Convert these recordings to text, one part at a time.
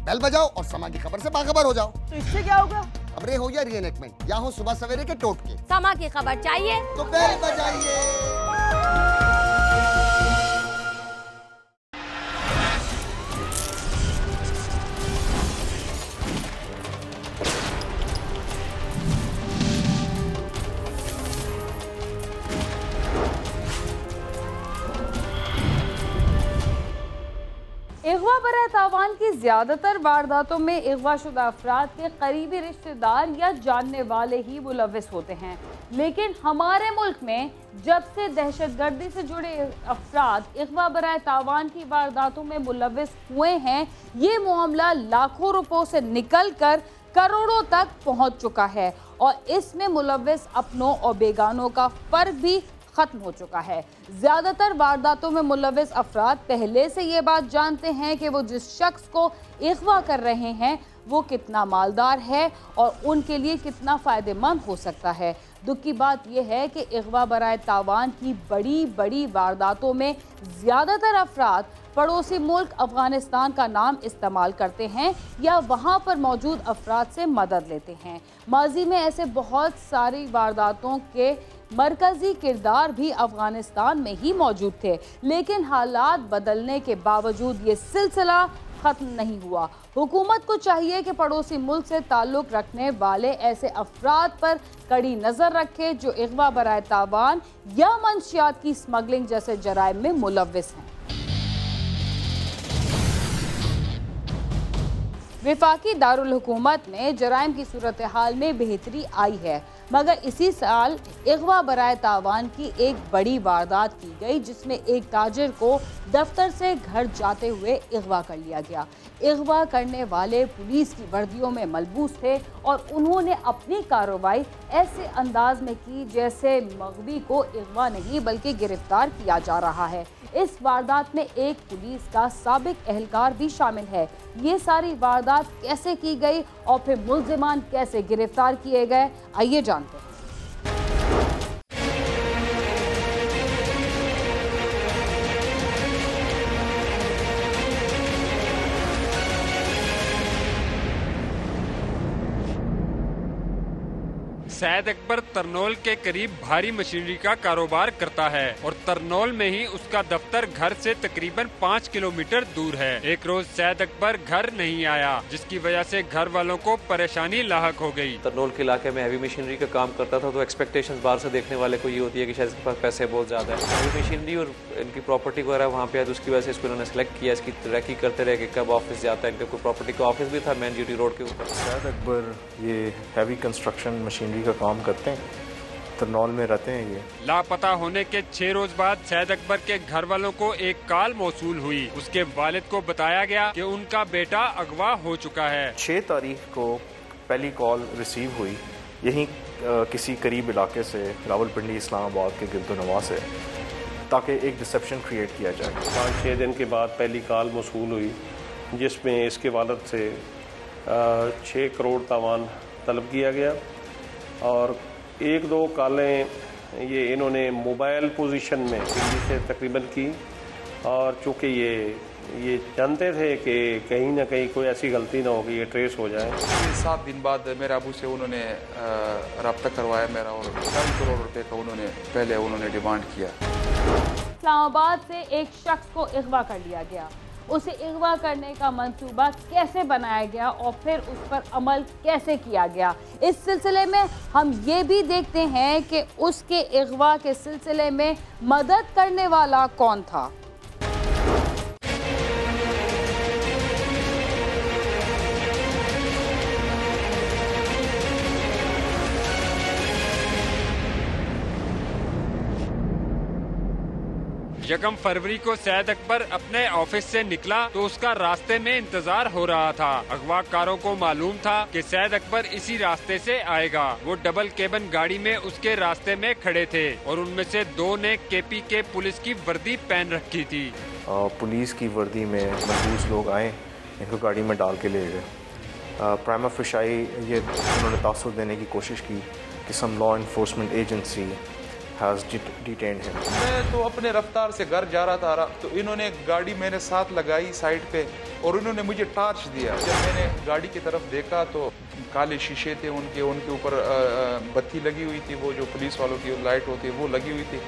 Bell बजाओ और समा की खबर से बाखबर हो जाओ। तो इससे क्या होगा? खबरें हो या रीएनेक्टमेंट या हो सुबह सवेरे के टोटके, समा की खबर चाहिए तो बेल बजाइए। अगवा बराए तावान की ज्यादातर वारदातों में अगवाशुदा अफराद के करीबी रिश्तेदार या जानने वाले ही मुलविस होते हैं, लेकिन हमारे मुल्क में जब से दहशतगर्दी से जुड़े अफराद अगवा बराए तावान की वारदातों में मुलविस हुए हैं, ये मामला लाखों रुपयों से निकल कर करोड़ों तक पहुंच चुका है और इसमें मुलविस अपनों और बेगानों का फर्क भी खत्म हो चुका है। ज्यादातर वारदातों में मुलविस अफराद पहले से ये बात जानते हैं कि वो जिस शख्स को अगवा कर रहे हैं वो कितना मालदार है और उनके लिए कितना फ़ायदेमंद हो सकता है। दुख की बात यह है कि अगवा बराए तावान की बड़ी बड़ी वारदातों में ज़्यादातर अफराद पड़ोसी मुल्क अफ़गानिस्तान का नाम इस्तेमाल करते हैं या वहाँ पर मौजूद अफराद से मदद लेते हैं। माजी में ऐसे बहुत सारी वारदातों के मरकज़ी किरदार भी अफ़गानिस्तान में ही मौजूद थे, लेकिन हालात बदलने के बावजूद ये सिलसिला ख़त्म नहीं हुआ। हुकूमत को चाहिए कि पड़ोसी मुल्क से ताल्लुक़ रखने वाले ऐसे अफराद पर कड़ी नज़र रखे जो अगवा बराए तावान या मंशियात की स्मगलिंग जैसे जराइम में मुलविस हैं। वफाकी दारुल हुकूमत में जराइम की सूरत हाल में बेहतरी आई है, मगर इसी साल अगवा बराए तावान की एक बड़ी वारदात की गई जिसमें एक ताजिर को दफ्तर से घर जाते हुए अगवा कर लिया गया। अगवा करने वाले पुलिस की वर्दियों में मलबूस थे और उन्होंने अपनी कार्रवाई ऐसे अंदाज में की जैसे मगवी को अगवा नहीं बल्कि गिरफ्तार किया जा रहा है। इस वारदात में एक पुलिस का साबिक एहलकार भी शामिल है। ये सारी वारदात कैसे की गई और फिर मुल्जिमान कैसे गिरफ्तार किए गए, आइए जानते हैं। सैयद अकबर तरनोल के करीब भारी मशीनरी का कारोबार करता है और तरनोल में ही उसका दफ्तर घर से तकरीबन 5 किलोमीटर दूर है। एक रोज सैयद अकबर घर नहीं आया, जिसकी वजह से घर वालों को परेशानी लाहक हो गई। तरनोल के इलाके में हैवी मशीनरी का काम करता था, तो एक्सपेक्टेशंस बाहर से देखने वाले को ये होती है कि शायद इसके पास पैसे बहुत ज्यादा है। हैवी मशीनरी और इनकी प्रॉपर्टी वगैरह वहाँ पे है, तो उसकी वजह से इसको इन्होंने सेलेक्ट किया। इसकी तरक्की करते रहे कि कब ऑफिस जाता है। इनका कोई प्रॉपर्टी का ऑफिस भी था मेन ड्यूटी रोड के ऊपर। सैयद अकबर ये हैवी कंस्ट्रक्शन मशीनरी काम करते हैं, तरनौल में रहते हैं। ये लापता होने के 6 रोज बाद सैयद अकबर के घर वालों को एक कॉल मौसूल हुई। उसके वालिद को बताया गया कि उनका बेटा अगवा हो चुका है। 6 तारीख को पहली कॉल रिसीव हुई यहीं किसी करीब इलाके से, रावलपिंडी इस्लामाबाद के गिरदोनवा से, ताकि एक डिसेप्शन क्रिएट किया जाए। 5-6 दिन के बाद पहली कॉल मौसूल हुई जिसमें इसके वालिद से 6 करोड़ तावान तलब किया गया और 1-2 कॉलें ये इन्होंने मोबाइल पोजीशन में दिल्ली से तकरीबन की और चूँकि ये जानते थे कि कहीं ना कहीं कोई ऐसी गलती ना हो कि ये ट्रेस हो जाए। 7 दिन बाद मेरे अबू से उन्होंने रब्ता करवाया मेरा और 2 करोड़ रुपए का उन्होंने डिमांड किया। इस्लामाबाद से एक शख्स को अगवा कर लिया गया। उसे अगवा करने का मंसूबा कैसे बनाया गया और फिर उस पर अमल कैसे किया गया, इस सिलसिले में हम ये भी देखते हैं कि उसके अगवा के सिलसिले में मदद करने वाला कौन था। यकम फरवरी को सैयद अकबर अपने ऑफिस से निकला तो उसका रास्ते में इंतजार हो रहा था। अगवाकारों को मालूम था कि सैयद अकबर इसी रास्ते से आएगा। वो डबल केबन गाड़ी में उसके रास्ते में खड़े थे और उनमें से 2 ने KPK पुलिस की वर्दी पहन रखी थी। पुलिस की वर्दी में मलबूस लोग आए, इनको गाड़ी में डाल के ले गए। प्राइमा फिशाई ये उन्होंने तासुर देने की कोशिश की कि some law enforcement agency has detained him। मैं तो अपने रफ्तार से घर जा रहा था, तो इन्होंने गाड़ी मेरे साथ लगाई साइड पे और उन्होंने मुझे टार्च दिया। जब मैंने गाड़ी की तरफ देखा तो काले शीशे थे उनके ऊपर बत्ती लगी हुई थी, वो जो पुलिस वालों की लाइट होती है वो लगी हुई थी।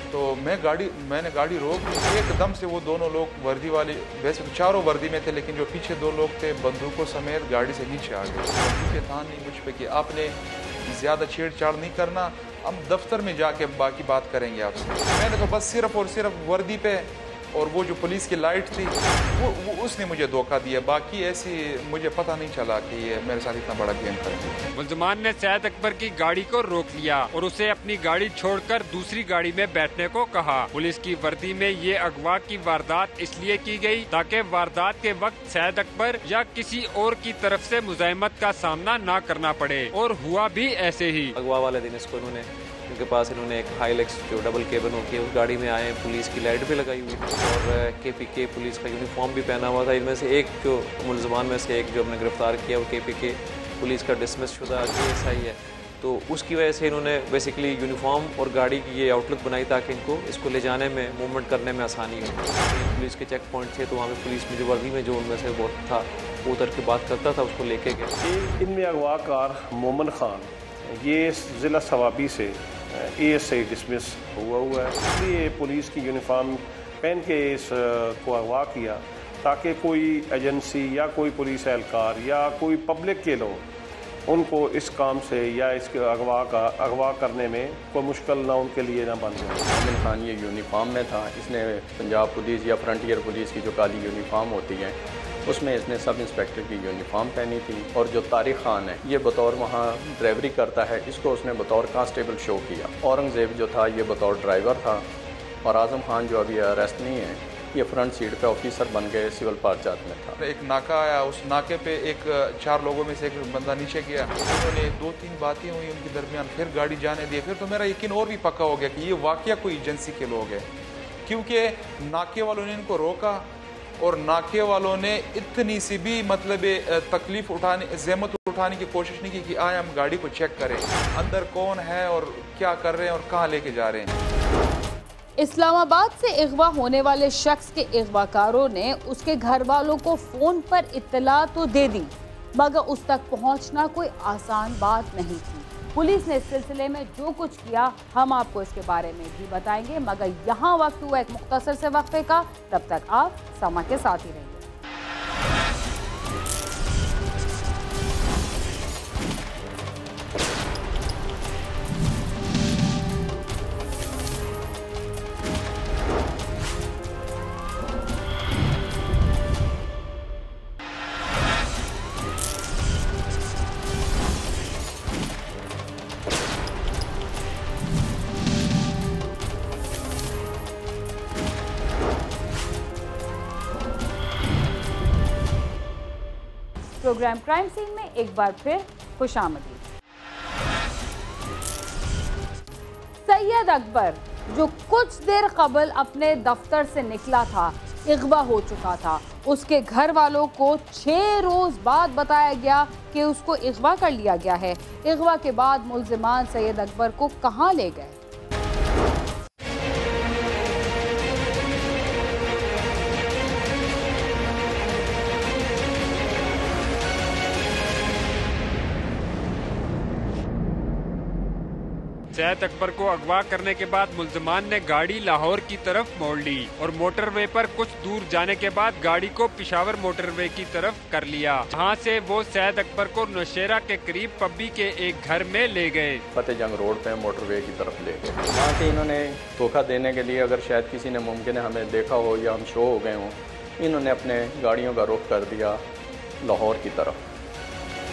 तो मैंने गाड़ी रोक दी। एकदम से वो दोनों लोग वर्दी वाले, वैसे तो चारों वर्दी में थे, लेकिन जो पीछे 2 लोग थे बंदूकों समेत गाड़ी से नीचे आ गए। बंदूकें तान नहीं मुझ पे कि आपने ज़्यादा छेड़छाड़ नहीं करना, हम दफ्तर में जाके बाकी बात करेंगे आपसे। मैंने तो बस सिर्फ और सिर्फ वर्दी पे और वो जो पुलिस की लाइट थी वो उसने मुझे धोखा दिया। बाकी ऐसी मुझे पता नहीं चला कि ये मेरे साथ इतना बड़ा गेम करेंगे। मुल्ज़िमान ने सैयद अकबर की गाड़ी को रोक लिया और उसे अपनी गाड़ी छोड़कर दूसरी गाड़ी में बैठने को कहा। पुलिस की वर्दी में ये अगवा की वारदात इसलिए की गई ताकि वारदात के वक्त सैयद अकबर या किसी और की तरफ से मुज़ाहमत का सामना न करना पड़े, और हुआ भी ऐसे ही। अगवा वाले दिन इसको उनके पास इन्होंने एक हाईलेक्स जो डबल केबन होती है उस गाड़ी में आए, पुलिस की लाइट भी लगाई हुई थी और KPK पुलिस का यूनिफॉर्म भी पहना हुआ था। इनमें से एक जो मुल्ज़िमान में से एक जो हमने गिरफ्तार किया वो KPK पुलिस का डिसमिस शुदा KSI है। तो उसकी वजह से इन्होंने बेसिकली यूनिफॉर्म और गाड़ी की ये आउटलुक बनाई ताकि इनको इसको ले जाने में, मूवमेंट करने में आसानी हो। पुलिस के चेक पॉइंट थे तो वहाँ पर पुलिस में जो वर्दी में जो उनमें से बहुत था वो उतर के बात करता था, उसको लेके गए। इनमें अगवाकार मोमन खान ये ज़िला सवाबी से ASI डिसमिस हुआ है, इसलिए पुलिस की यूनिफॉर्म पहन के इस को अगवा किया ताकि कोई एजेंसी या कोई पुलिस एहलकार या कोई पब्लिक के लोग उनको इस काम से या इसके अगवा करने में कोई मुश्किल ना उनके लिए ना बन जाए। मोमिन खान ये यूनिफॉर्म में था, इसने पंजाब पुलिस या फ्रंटियर पुलिस की जो काली यूनिफॉर्म होती है उसमें इसने सब इंस्पेक्टर की यूनिफॉर्म पहनी थी। और जो तारिक खान है ये बतौर वहाँ ड्राइवरी करता है, इसको उसने बतौर कांस्टेबल शो किया। औरंगज़ेब जो था ये बतौर ड्राइवर था, और आज़म खान जो अभी अरेस्ट नहीं है ये फ्रंट सीट पे ऑफिसर बन गए सिविल पार्जात में था। एक नाका आया, उस नाके पे एक 4 लोगों में से एक बंदा नीचे गया, उन्होंने 2-3 बातें हुई उनके दरमियान, फिर गाड़ी जाने दी। फिर तो मेरा यकीन और भी पक्का हो गया कि ये वाकया कोई एजेंसी के लोग हैं, क्योंकि नाके वालों ने इनको रोका और नाके वालों ने इतनी सी भी मतलब तकलीफ उठाने, ज़हमत उठाने की कोशिश नहीं की कि आए हम गाड़ी को चेक करें अंदर कौन है और क्या कर रहे हैं और कहाँ लेके जा रहे हैं। इस्लामाबाद से अगवा होने वाले शख्स के अगवाकारों ने उसके घर वालों को फोन पर इत्तला तो दे दी, मगर उस तक पहुंचना कोई आसान बात नहीं थी। पुलिस ने इस सिलसिले में जो कुछ किया हम आपको इसके बारे में भी बताएंगे, मगर यहाँ वक्त हुआ एक मुख्तसर से वक्फे का। तब तक आप समा के साथ ही रहिए। प्रोग्राम क्राइम सीन में एक बार फिर खुशामदीद। सैयद अकबर जो कुछ देर कबल अपने दफ्तर से निकला था अगवा हो चुका था। उसके घर वालों को 6 रोज बाद बताया गया कि उसको अगवा कर लिया गया है। अगवा के बाद मुल्जिमान सैयद अकबर को कहां ले गए? सैयद अकबर को अगवा करने के बाद मुल्जिमान ने गाड़ी लाहौर की तरफ मोड़ ली और मोटरवे पर कुछ दूर जाने के बाद गाड़ी को पेशावर मोटरवे की तरफ कर लिया, जहां से वो सैयद अकबर को नौशेरा के करीब पब्बी के एक घर में ले गए। फतेह जंग रोड पे मोटरवे की तरफ ले गए। वहाँ से इन्होंने धोखा देने के लिए, अगर शायद किसी ने मुमकिन है हमें देखा हो या हम शो हो गए हों, इन्होंने अपने गाड़ियों का रुख कर दिया लाहौर की तरफ।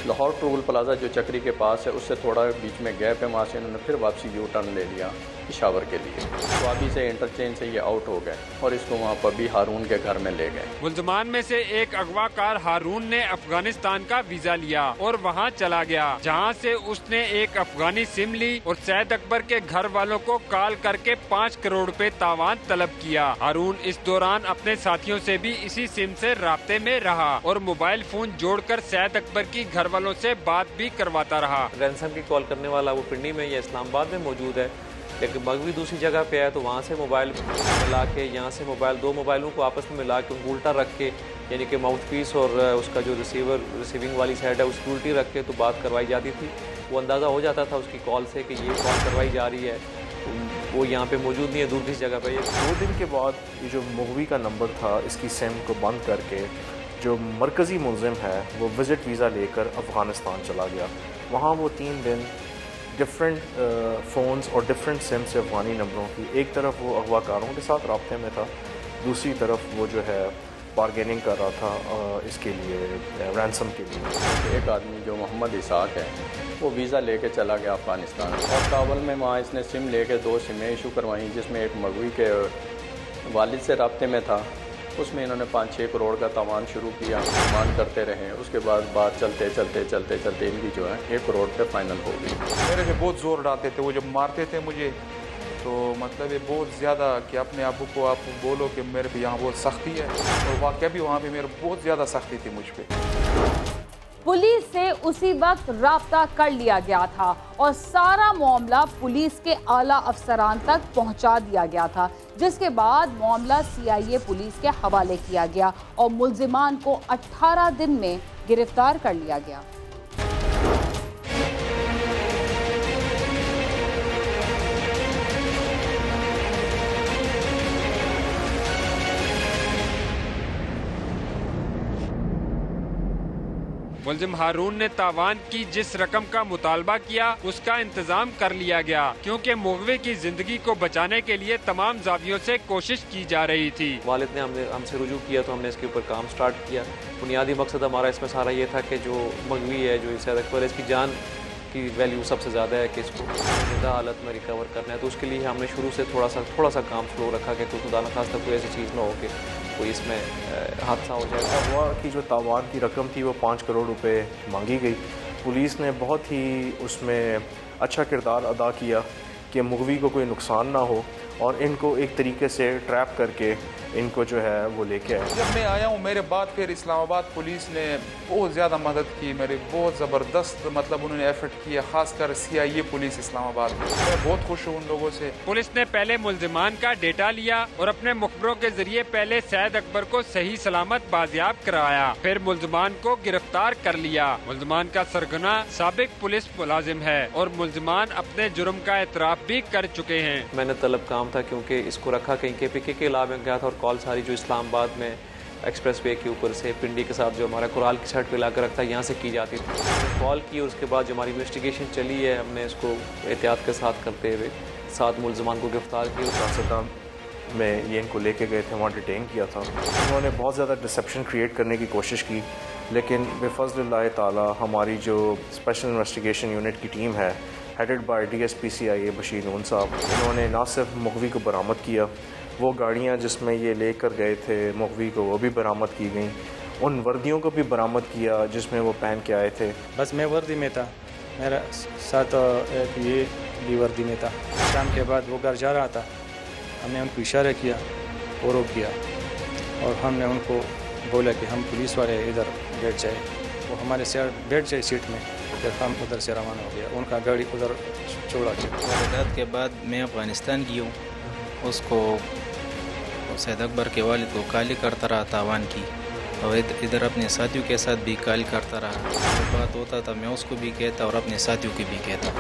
लाहौर टोल प्लाजा जो चक्री के पास है उससे थोड़ा बीच में गैप है, वहाँ से इन्होंने फिर वापसी यू टर्न ले लिया पेशावर के लिए। स्वाबी से इंटरचेंज से ये आउट हो गए और इसको वहाँ पब्बी हारून के घर में ले गए। मुल्जिमान में से एक अगवाकार हारून ने अफगानिस्तान का वीजा लिया और वहाँ चला गया, जहाँ से उसने एक अफगानी सिम ली और सैयद अकबर के घर वालों को कॉल करके 5 करोड़ रुपए तावान तलब किया। हारून इस दौरान अपने साथियों से भी इसी सिम से राब्ते में रहा और मोबाइल फोन जोड़कर सैयद अकबर की घर वालों से बात भी करवाता रहा। रैंसम की कॉल करने वाला वो पिंडी में या इस्लामाबाद में मौजूद है, लेकिन मगवी दूसरी जगह पे है, तो वहाँ से मोबाइल मिला के, यहाँ से मोबाइल 2 मोबाइलों को आपस में मिला के उल्टा रख के यानी कि माउथ पीस और उसका जो रिसीविंग वाली साइड है उसकी उल्टी रख के तो बात करवाई जाती थी। वो अंदाज़ा हो जाता था उसकी कॉल से कि ये कॉल करवाई जा रही है, वो यहाँ पे मौजूद नहीं है, दूर किसी जगह पे। 2 दिन के बाद ये जो मुगवी का नंबर था इसकी सिम को बंद करके जो मरकज़ी मुलजिम है वो विज़िट वीज़ा लेकर अफ़गानिस्तान चला गया। वहाँ वो 3 दिन डिफरेंट फ़ोन्स और डिफरेंट सिम से अफ़गानी नंबरों की, एक तरफ वो अगवाकारों के साथ रब्ते में था, दूसरी तरफ वो जो है बारगेनिंग कर रहा था इसके लिए, रैंसम के लिए। एक आदमी जो मोहम्मद इसाक है वो वीज़ा लेके चला गया अफ़गानिस्तान, और काबुल में वहाँ इसने सिम लेके 2 सिमें इशू करवाई, जिसमें एक मगवी के वालिद से रब्ते में था। उसमें इन्होंने 5-6 करोड़ का तावान शुरू किया, डिमांड करते रहे। उसके बाद बात चलते चलते इनकी जो है 1 करोड़ पे फाइनल हो गई। मेरे से बहुत ज़ोर डालते थे वो, जब मारते थे मुझे तो मतलब ये बहुत ज़्यादा कि अपने अबू को आप बोलो कि मेरे पे यहाँ बहुत सख्ती है, और वाकई भी वहाँ पे मेरे बहुत ज़्यादा सख्ती थी मुझ पर। पुलिस से उसी वक्त राब्ता कर लिया गया था और सारा मामला पुलिस के आला अफसरान तक पहुंचा दिया गया था, जिसके बाद मामला CIA पुलिस के हवाले किया गया और मुल्जिमान को 18 दिन में गिरफ्तार कर लिया गया। मुल्जिम हारून ने तावान की जिस रकम का मुतालबा किया उसका इंतजाम कर लिया गया, क्योंकि मुगवे की जिंदगी को बचाने के लिए तमाम जावियों से कोशिश की जा रही थी। वालिद ने हमसे रुजू किया तो हमने इसके ऊपर काम स्टार्ट किया। बुनियादी मकसद हमारा इसमें सारा ये था कि जो मगवी है, जो सैयद अकबर है, इसकी जान की वैल्यू सबसे ज़्यादा है कि इसको जिंदा हालत में रिकवर करना है। तो उसके लिए हमने शुरू से थोड़ा सा काम स्लो रखा कि कोई खुदा न खास्ता कोई ऐसी चीज़ ना हो कि कोई इसमें हादसा हो जाए। अगवा की जो तावान की रकम थी वो 5 करोड़ रुपए मांगी गई। पुलिस ने बहुत ही उसमें अच्छा किरदार अदा किया कि मुगवी को कोई नुकसान ना हो, और इनको एक तरीके से ट्रैप करके इनको जो है वो लेके आए। जब मैं आया हूँ मेरे बाद फिर इस्लामाबाद पुलिस ने बहुत ज़्यादा मदद की, मेरी बहुत ज़बरदस्त मतलब उन्होंने एफर्ट किया, खासकर CIA पुलिस इस्लामाबाद। मैं बहुत खुश हूँ उन लोगों से। पुलिस ने पहले मुल्जिमान का डेटा लिया और अपने मुखबरों के जरिए पहले सैयद अकबर को सही सलामत बाजियाब कराया, फिर मुल्जिमान को गिरफ्तार कर लिया। मुल्जिमान का सरगना साबिक पुलिस मुलाजिम है और मुल्जिमान अपने जुर्म का एतराफ़ भी कर चुके हैं। मैंने तलब काम था क्योंकि इसको रखा कहीं KPK के इलाके में गया था, और कॉल सारी जो इस्लामाबाद में एक्सप्रेस वे के ऊपर से पिंडी के साथ जो हमारा कुराल की साइड पे इलाका रखता है यहाँ से की जाती थी। कॉल की और उसके बाद जो हमारी इन्वेस्टिगेशन चली है, हमने इसको एहतियात के साथ करते हुए 7 मुल्जिमान को गिरफ्तार किया। सियासतदान में ये इनको लेके गए थे, वहाँ डिटेन किया था। उन्होंने बहुत ज़्यादा डिसेप्शन क्रिएट करने की कोशिश की, लेकिन बिफज़्लिल्लाह ताला हमारी जो स्पेशल इन्वेस्टिगेशन यूनिट की टीम है, headed by DSP CIA Bashir Noon साहब, इन्होंने ना सिर्फ मुगवी को बरामद किया, वो गाड़ियाँ जिसमें ये लेकर गए थे मुगवी को वो भी बरामद की गई, उन वर्दियों को भी बरामद किया जिसमें वो पहन के आए थे। बस मैं वर्दी में था, मेरा साथ एक ये भी वर्दी में था। शाम के बाद वो घर जा रहा था, हमने उनको इशारा किया और रोक दिया, और हमने उनको बोला कि हम पुलिस वाले इधर बैठ जाए। वो हमारे साथ बैठ जाए सीट में, फिर हम उधर से रवाना हो गया, उनका गाड़ी उधर छोड़ा गया। वारदात के बाद मैं अफ़गानिस्तान की हूँ, उसको सैयद अकबर के वालिद को काली करता रहा तावान की, और इधर अपने साथियों के साथ भी काली करता रहा। जो बात होता था मैं उसको भी कहता और अपने साथियों की भी कहता,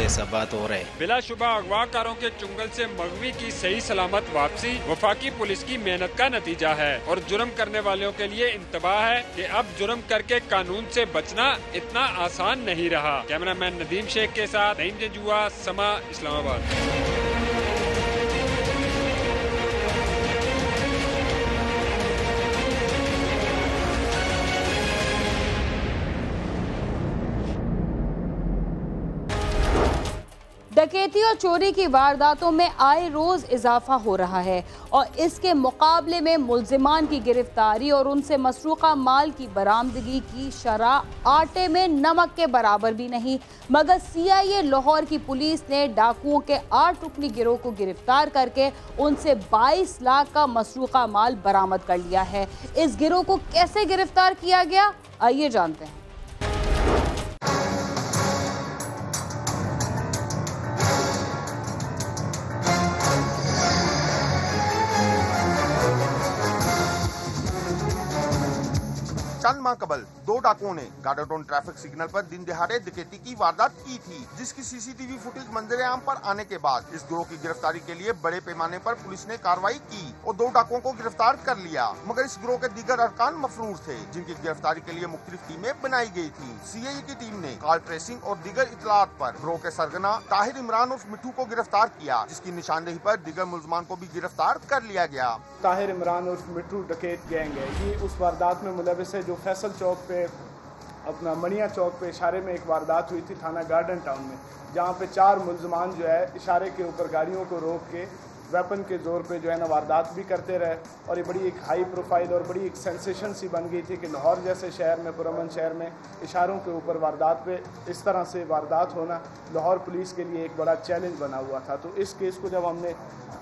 ऐसा बात हो रहा है। बिलाशुबा अगवाकारों के चुंगल से मगवी की सही सलामत वापसी वफाकी पुलिस की मेहनत का नतीजा है, और जुर्म करने वालों के लिए इंतबाह है कि अब जुर्म करके कानून से बचना इतना आसान नहीं रहा। कैमरामैन नदीम शेख के साथ नईम जजुआ, समा, इस्लामाबाद। डकैती और चोरी की वारदातों में आए रोज इजाफा हो रहा है, और इसके मुकाबले में मुल्जिमान की गिरफ्तारी और उनसे मसरूका माल की बरामदगी की शरह आटे में नमक के बराबर भी नहीं। मगर CIA लाहौर की पुलिस ने डाकुओं के 8 रुकनी गिरोह को गिरफ्तार करके उनसे 22 लाख का मसरूका माल बरामद कर लिया है। इस गिरोह को कैसे गिरफ्तार किया गया, आइए जानते हैं। चंद माह कबल 2 डाकुओं ने गार्डोटोन ट्रैफिक सिग्नल पर दिन दिहाड़े डकैती की वारदात की थी, जिसकी सीसीटीवी फुटेज मंजर-ए-आम पर आने के बाद इस गिरोह की गिरफ्तारी के लिए बड़े पैमाने पर पुलिस ने कार्रवाई की और 2 डाकुओं को गिरफ्तार कर लिया। मगर इस गिरोह के दीगर अरकान मफरूर थे, जिनकी गिरफ्तारी के लिए मुख्तलिफ टीमें बनाई गयी थी। सीआईए की टीम ने कॉल ट्रेसिंग और दीगर इतलात पर गिरोह के सरगना ताहिर इमरान उर्फ मिठू को गिरफ्तार किया, जिसकी निशानदेही पर दीगर मुलजमान को भी गिरफ्तार कर लिया गया। ताहिर इमरान उर्फ मिठू डकैत गैंग है, ये उस वारदात में मुलविस है जो फैसल चौक पे अपना मनिया चौक पे इशारे में एक वारदात हुई थी थाना गार्डन टाउन में, जहाँ पे 4 मुलजमान जो है इशारे के ऊपर गाड़ियों को रोक के वेपन के जोर पे जो है ना वारदात भी करते रहे। और ये बड़ी एक हाई प्रोफाइल और बड़ी एक सेंसेशन सी बन गई थी कि लाहौर जैसे शहर में, पुरअमन शहर में इशारों के ऊपर वारदात पे इस तरह से वारदात होना लाहौर पुलिस के लिए एक बड़ा चैलेंज बना हुआ था। तो इस केस को जब हमने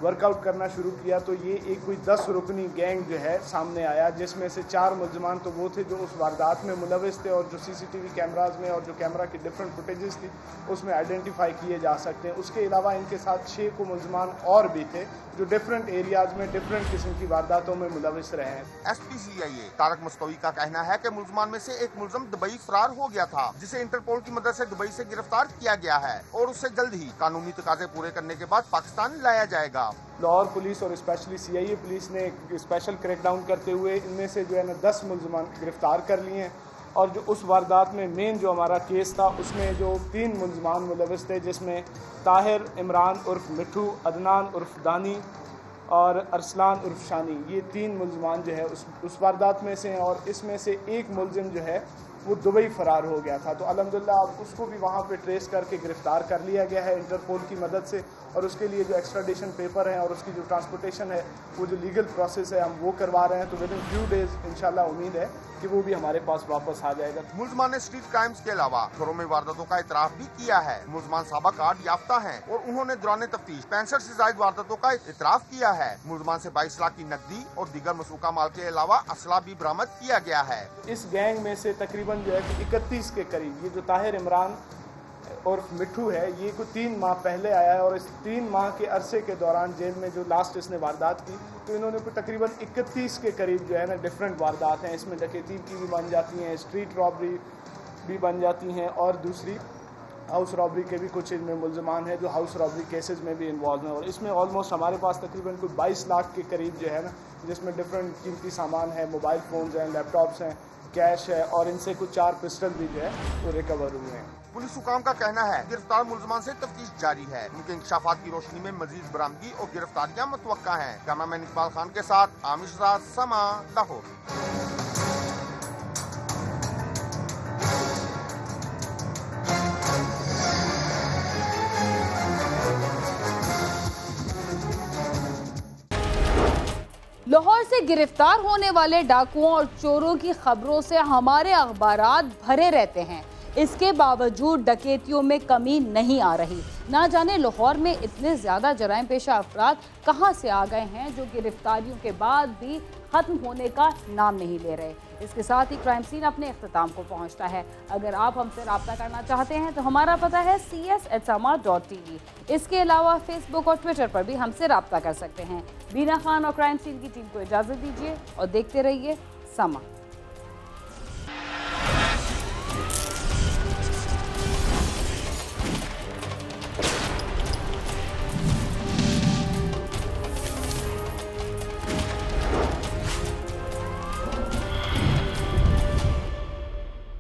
वर्कआउट करना शुरू किया तो ये एक कोई 10 रुकनी गैंग जो है सामने आया, जिसमें से 4 मुलजमान तो वो थे जो उस वारदात में मुलविस थे और जो सीसीटीवी कैमराज में और जो कैमरा की डिफरेंट फुटेजेस थी उसमें आइडेंटिफाई किए जा सकते हैं। उसके अलावा इनके साथ 6 को मुलजमान और भी थे जो डिफरेंट एरियाज में डिफरेंट किस्म की वारदातों में मुलविस रहे हैं। एसपीसीआईए तारक मुस्तवी का कहना है कि मुलजमान में से एक मुलजम दुबई फरार हो गया था, जिसे इंटरपोल की मदद से दुबई से गिरफ्तार किया गया है और उससे जल्द ही कानूनी तकाजे पूरे करने के बाद पाकिस्तान लाया जाएगा। लाहौर पुलिस और स्पेशली सीआईए पुलिस ने एक स्पेशल क्रैकडाउन करते हुए इनमें से जो है ना 10 मुलजमान गिरफ्तार कर लिए हैं। और जो उस वारदात में मेन जो हमारा केस था उसमें जो 3 मुलजमान मुलविस थे, जिसमें ताहिर इमरान उर्फ मिठू, अदनान उर्फ दानी और अरसलान उर्फ शानी, ये 3 मुलजमान जो है उस वारदात में से हैं। और इसमें से एक मुलजिम जो है वो दुबई फरार हो गया था, तो अल्हम्दुलिल्लाह अब उसको भी वहाँ पे ट्रेस करके गिरफ्तार कर लिया गया है इंटरपोल की मदद से। और उसके लिए जो एक्स्ट्राडिशन पेपर हैं और उसकी जो ट्रांसपोर्टेशन है, वो जो लीगल प्रोसेस है हम वो करवा रहे हैं। तो विद इन फ्यू डेज इंशाल्लाह उम्मीद है कि वो भी हमारे पास वापस आ जाएगा। मुलजमान ने स्ट्रीट क्राइम्स के अलावा घरों में वारदातों का इतराफ भी किया है। मुलजमान साबा कार्ड याफ्ता हैं और उन्होंने दौरान तफ्तीश 65 से ज्यादा वारदातों का इतराफ किया है। मुलजमान से 22 लाख की नकदी और दीगर मसूका माल के अलावा असला भी बरामद किया गया है। इस गैंग में से तकरीबन जो है 31 के करीब ये जो ताहिर इमरान और मिठू है, ये को 3 माह पहले आया है और इस 3 माह के अरसे के दौरान जेल में जो लास्ट इसने वारदात की, तो इन्होंने को तकरीबन 31 के करीब जो है ना डिफरेंट वारदात हैं। इसमें डकैती की भी बन जाती हैं, स्ट्रीट रॉबरी भी बन जाती हैं और दूसरी हाउस रॉबरी के भी कुछ इनमें मुलजमान हैं जो हाउस रॉबरी केसेस में भी इन्वॉल्व हैं। और इसमें ऑलमोस्ट हमारे पास तकरीबन कोई 22 लाख के करीब जो है ना, जिसमें डिफरेंट कीमती सामान है, मोबाइल फ़ोन्स हैं, लैपटॉप्स हैं, कैश है और इनसे कुछ 4 पिस्टल भी जो है वो रिकवर हुए हैं। पुलिस हुकाम का कहना है गिरफ्तार मुलजमान से तफ्तीश जारी है। उनके इंकशाफात की रोशनी में मजीद बरामदगी और गिरफ्तारियां मुतवक्का हैं। कैमरामैन इकबाल खान के साथ आमिश राज, समा, लाहौर। लाहौर से गिरफ्तार होने वाले डाकुओं और चोरों की खबरों से हमारे अखबारात भरे रहते हैं। इसके बावजूद डकैतियों में कमी नहीं आ रही। ना जाने लाहौर में इतने ज़्यादा जराइम पेशा अफराद कहां से आ गए हैं जो गिरफ्तारियों के बाद भी ख़त्म होने का नाम नहीं ले रहे। इसके साथ ही क्राइम सीन अपने अख्ताम को पहुंचता है। अगर आप हमसे रब्ता करना चाहते हैं तो हमारा पता है cs@sama.tv। इसके अलावा फेसबुक और ट्विटर पर भी हमसे रब्ता कर सकते हैं। बीना खान और क्राइम सीन की टीम को इजाज़त दीजिए और देखते रहिए समा।